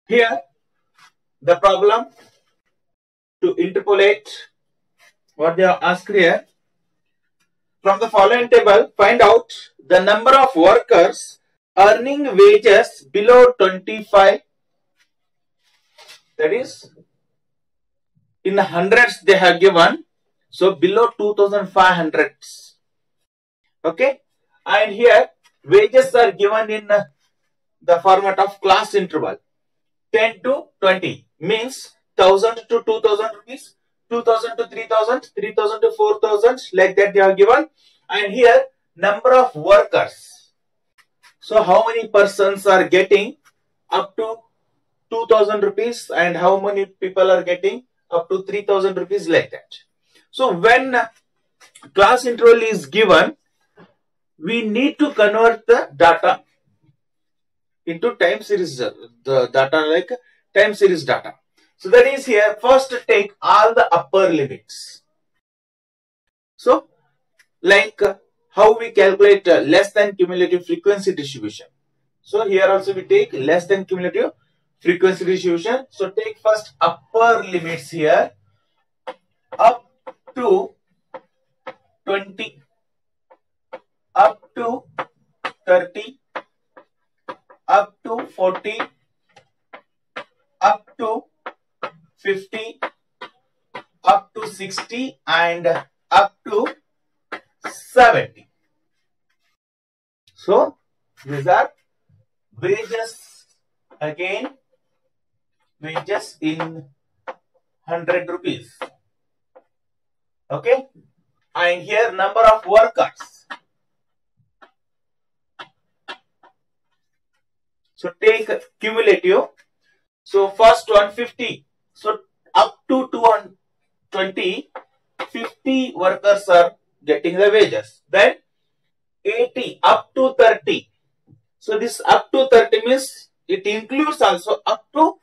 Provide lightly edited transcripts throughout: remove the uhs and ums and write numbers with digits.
Here, the problem to interpolate what they are asked here. From the following table, find out the number of workers earning wages below 25. That is, in hundreds they have given. So below 2,500. Okay. And here, wages are given in the format of class interval. 10 to 20 means 1,000 to 2,000 rupees, 2,000 to 3,000, 3,000 to 4,000, like that they are given. And here, number of workers. So how many persons are getting up to 2,000 rupees and how many people are getting up to 3,000 rupees, like that. So when class interval is given, we need to convert the data into time series, the data like time series data. So that is here, first take all the upper limits. So like how we calculate less than cumulative frequency distribution. So here also we take less than cumulative frequency distribution. So take first upper limits here, up to 20, up to 30, up to 40, up to 50, up to 60, and up to 70. So these are wages, again wages in 100 rupees. Okay. And here number of workers. So take cumulative. So first 150. So up to 220, 50 workers are getting the wages. Then 80 up to 30. So this up to 30 means it includes also up to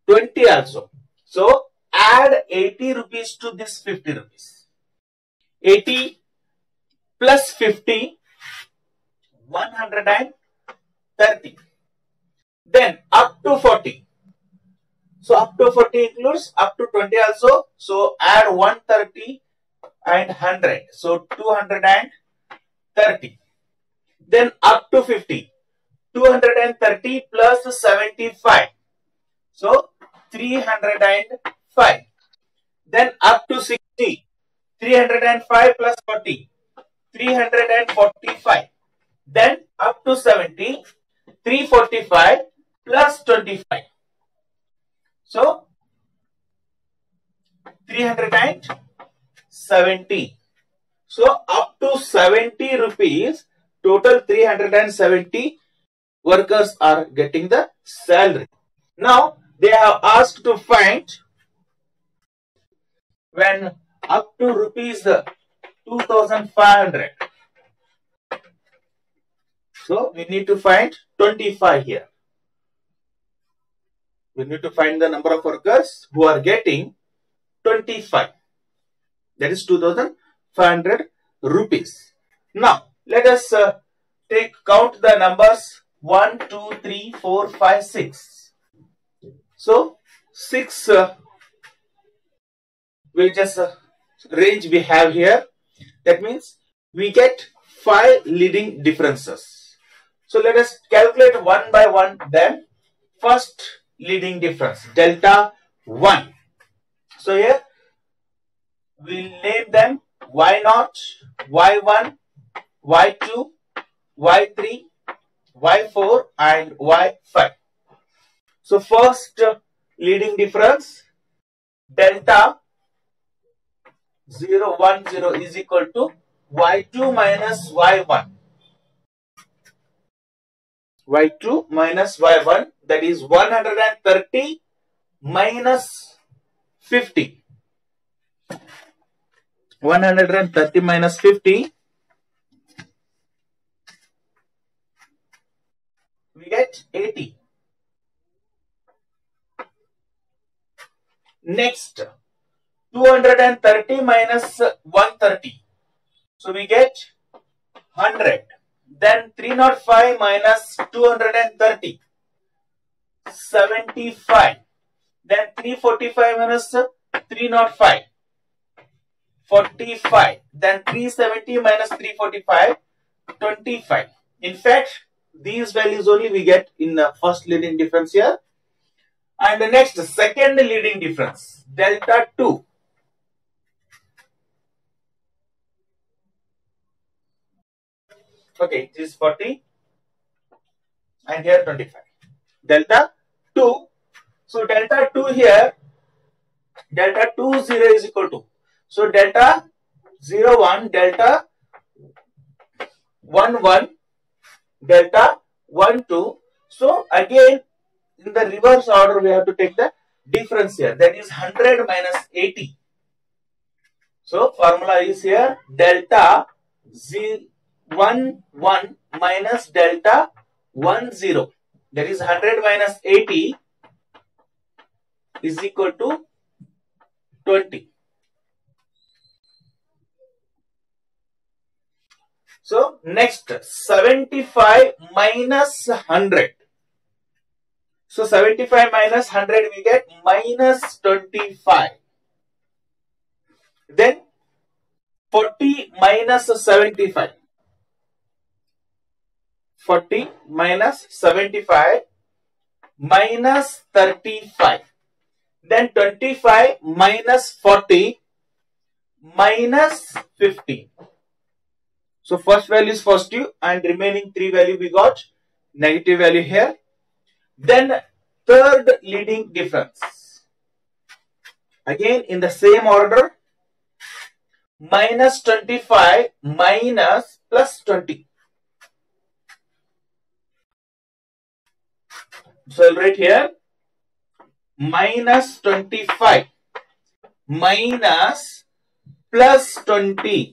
20 also. So add 80 rupees to this 50 rupees. 80 plus 50, 130. Then up to 40. So up to 40 includes up to 20 also. So add 130 and 100. So 230. Then up to 50. 230 plus 75. So 305. Then up to 60. 305 plus 40. 345. Then up to 70. 345 plus 25. So 370. So up to 70 rupees, total 370 workers are getting the salary. Now they have asked to find when up to rupees 2,500. So we need to find 25 here. We need to find the number of workers who are getting 25. That is 2,500 rupees. Now let us count the numbers 1, 2, 3, 4, 5, 6. So 6 wages range we have here. That means we get 5 leading differences. So let us calculate one by one them. First leading difference, delta 1. So here we name them Y0, Y1, Y2, Y3, Y4 and Y5. So first leading difference, delta 0, 1, 0 is equal to Y2 minus Y1. Y2 minus Y1, that is 130 minus 50. 130 minus 50, we get 80. Next, 230 minus 130. So we get 100. Then 305 minus 230. 75. Then 345 minus 305. 45. Then 370 minus 345. 25. In fact, these values only we get in the first leading difference here. And the next, second leading difference, delta 2. Okay, this is 40 and here 25. Delta 2. So delta 2 here, delta 2 0 is equal to. So delta 0 1, delta 1 1, delta 1 2. So again in the reverse order we have to take the difference here. That is 100 minus 80. So formula is here delta 1 1 minus delta 1 0. That is 100 minus 80 is equal to 20. So next 75 minus 100. So 75 minus 100 we get minus 25. Then 40 minus 75. 40 minus 75 minus 35. Then 25 minus 40 minus 50. So first value is positive and remaining 3 value we got negative value here. Then third leading difference. Again in the same order, minus 25 minus plus 20. So I'll write here minus 25 minus plus 20.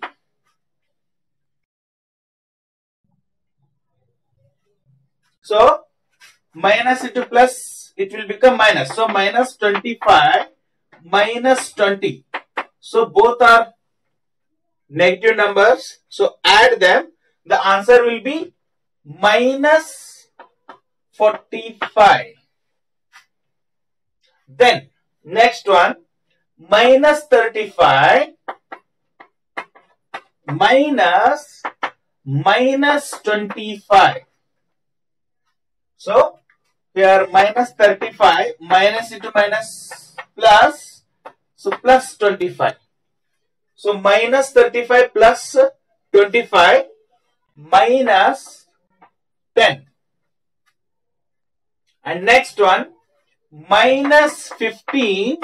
So minus into plus, it will become minus. So minus 25 minus 20. So both are negative numbers. So add them. The answer will be minus 45. Then next one, minus 35 minus 25. So here minus 35 minus into minus plus, so plus 25. So minus 35 plus 25 minus 10. And next one, minus 15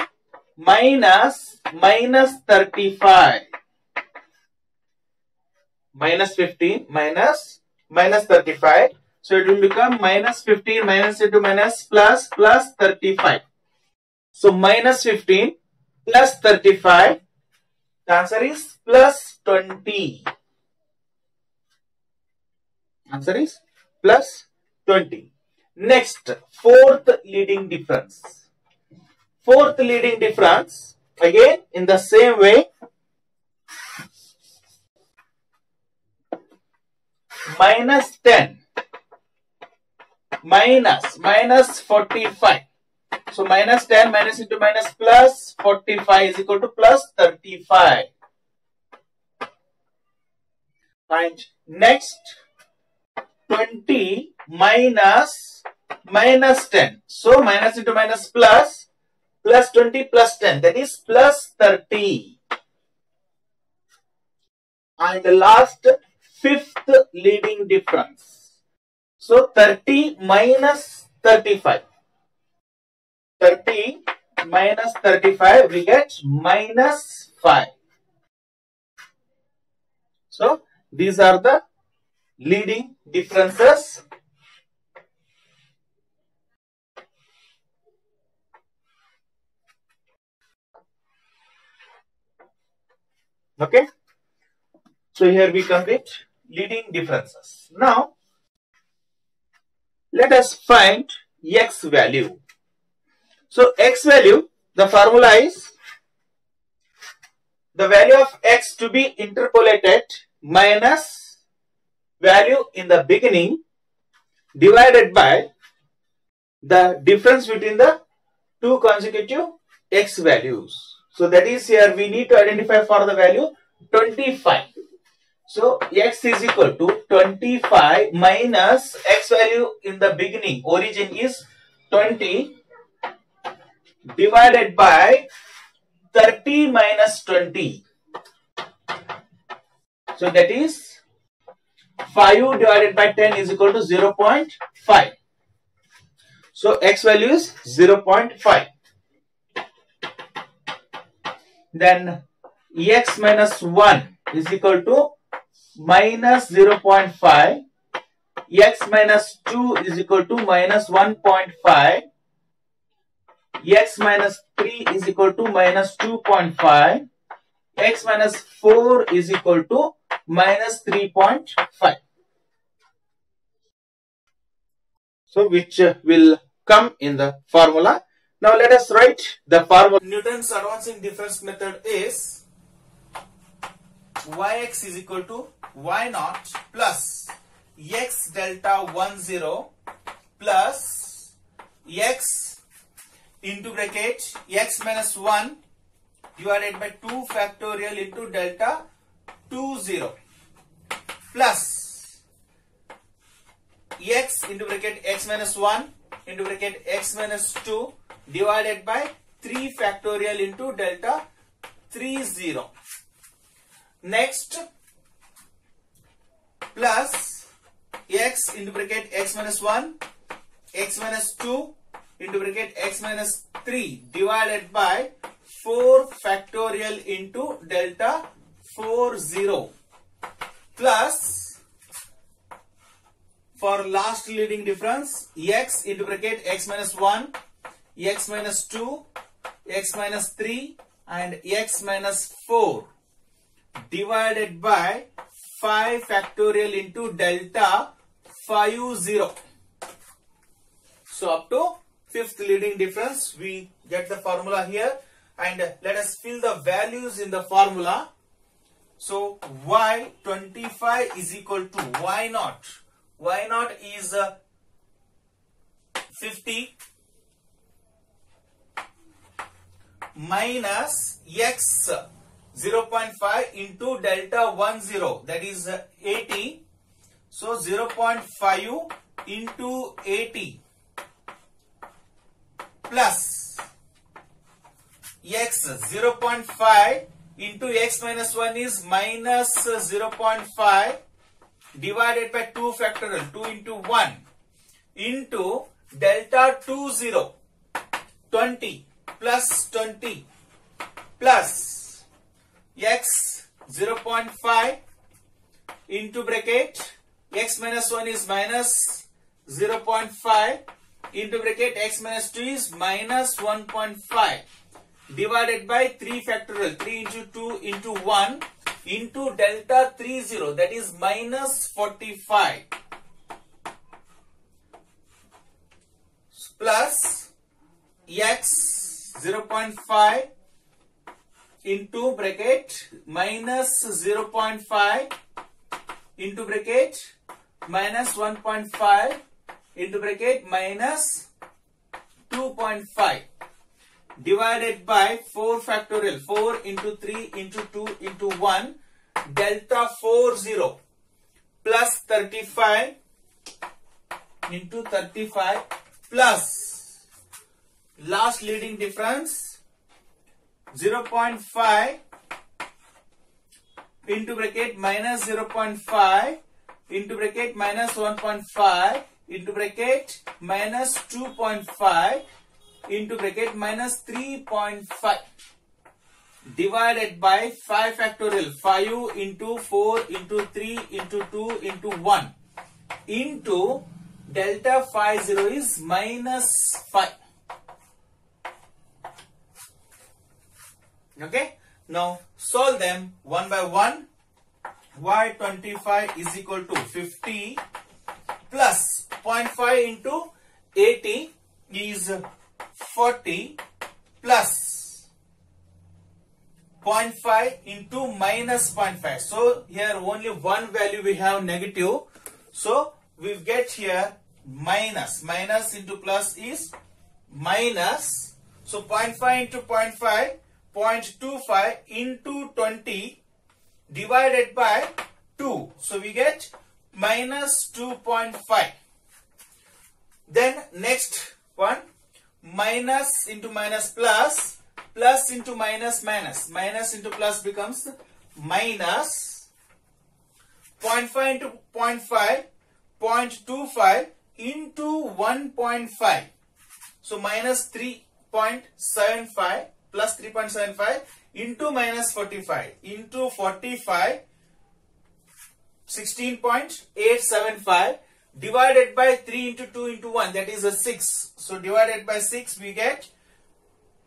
minus 35. Minus 15 minus 35. So it will become minus 15 minus into minus plus 35. So minus 15 plus 35. The answer is plus 20. Answer is plus 20. Next, fourth leading difference. Fourth leading difference, again in the same way, minus 10 minus 45. So minus 10 minus into minus plus 45 is equal to plus 35. And next, 20 minus 10. So minus into minus plus 20 plus 10, that is plus 30. And the last, fifth leading difference. So 30 minus 35. 30 minus 35 we get minus 5. So these are the leading differences. Okay. So here we complete leading differences. Now let us find x value. So x value, the formula is the value of x to be interpolated minus value in the beginning divided by the difference between the two consecutive x values. So that is here we need to identify for the value 25. So x is equal to 25 minus x value in the beginning origin is 20 divided by 30 minus 20. So that is 5 divided by 10 is equal to 0.5. So x value is 0.5. Then x minus 1 is equal to minus 0.5. X minus 2 is equal to minus 1.5. X minus 3 is equal to minus 2.5. X minus 4 is equal to minus 3.5. So which will come in the formula. Now let us write the formula. Newton's advancing difference method is yx is equal to y naught plus x delta 10 plus x into bracket x minus 1 divided by 2 factorial into delta 20 plus x into bracket x minus 1 into bracket x minus 2 divided by 3 factorial into delta 30. Next, plus x into bracket x minus 1, x minus 2 into bracket x minus 3 divided by 4 factorial into delta 40 plus for last leading difference x into bracket x minus 1, x minus 2, x minus 3 and x minus 4 divided by 5 factorial into delta 50. So up to fifth leading difference we get the formula here, and let us fill the values in the formula. So y25 is equal to y naught. Y naught is 50 minus x 0.5 into delta 10, that is 80. So 0.5 into 80 plus x 0.5 into x minus 1 is minus 0.5 divided by 2 factorial 2 into 1 into delta 20 plus 20 plus x 0.5 into bracket x minus 1 is minus 0.5 into bracket x minus 2 is minus 1.5 divided by 3 factorial 3 into 2 into 1 into delta 30, that is minus 45 plus x 0.5 into bracket minus 0.5 into bracket minus 1.5 into bracket minus 2.5 divided by 4 factorial 4 into 3 into 2 into 1 delta 40 plus 35 into 35 plus last leading difference 0.5 into bracket minus 0.5 into bracket minus 1.5 into bracket minus 2.5 into bracket minus 3.5 divided by 5 factorial 5 into 4 into 3 into 2 into 1 into delta 50 is minus 5. Okay, now solve them one by one. y25 is equal to 50 plus 0.5 into 80 is 40 plus 0.5 into minus 0.5. So here only one value we have negative. So we get here minus. Minus into plus is minus. So 0.5 into 0.5, 0.25 into 20 divided by 2. So we get minus 2.5. Then next one, minus into minus plus, plus into minus minus. Minus into plus becomes minus 0.5 into 0.5, 0.25 into 1.5. So minus 3.75 plus 3.75 into minus 45 into 45, 16.875 divided by 3 into 2 into 1, that is a 6. So divided by 6 we get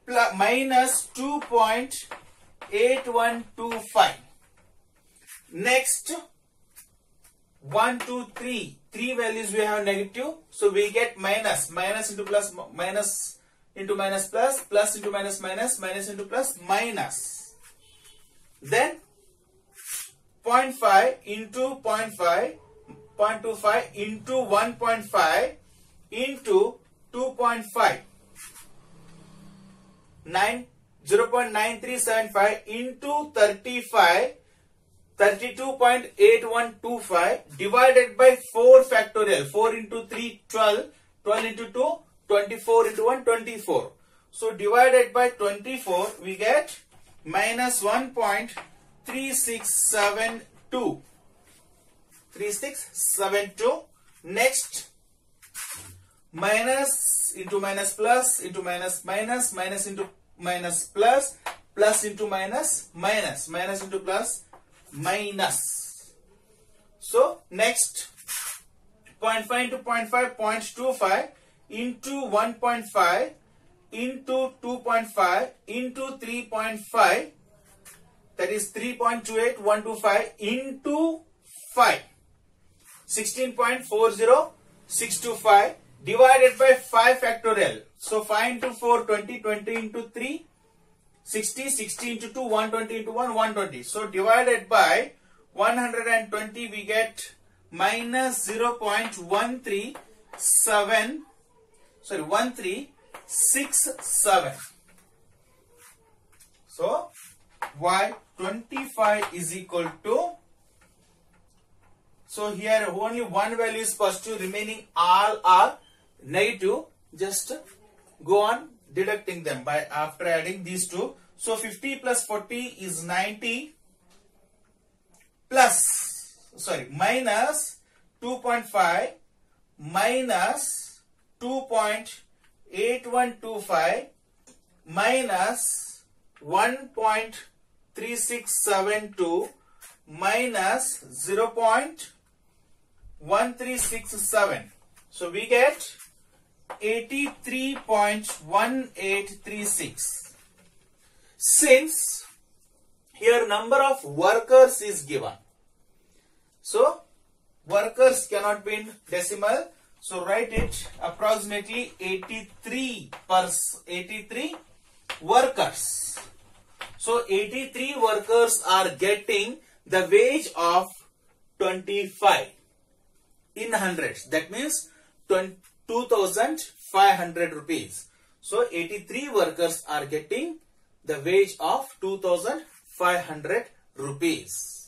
plus minus 2.8125. Next 1, 2, 3. 3 values we have negative. So we get minus. Minus into plus, minus into minus plus, plus into minus minus, minus into plus minus. Then 0.5 into 0.5, 0.25 into 1.5 into 2.5. 0.9375 into 35, 32.8125 divided by 4 factorial. 4 into 3, 12. 12 into 2, 24 into 1, 24. So divided by 24, we get minus 1.3672. 3672. Next, minus into minus plus into minus minus, minus into minus plus, plus into minus minus, minus into plus minus. So next 0.5 into 0.5, 0.25 into 1.5 into 2.5 into 3.5, that is 3.28125 into 5, 16.40625 divided by 5 factorial. So 5 into 4, 20, 20 into 3, 60, 60 into 2, 120 into 1, 120. So divided by 120 we get minus 1367. So Y25 is equal to, so here only one value is positive, remaining all are negative. Just go on deducting them by after adding these two. So 50 plus 40 is 90 plus, sorry, minus 2.5 minus 2.8125 minus 1.3672 minus 0.1367. So we get 83.1836. Since here number of workers is given, so workers cannot be in decimal, so write it approximately 83 workers. So 83 workers are getting the wage of 25 in hundreds. That means 2,500 rupees. So 83 workers are getting the wage of 2,500 rupees.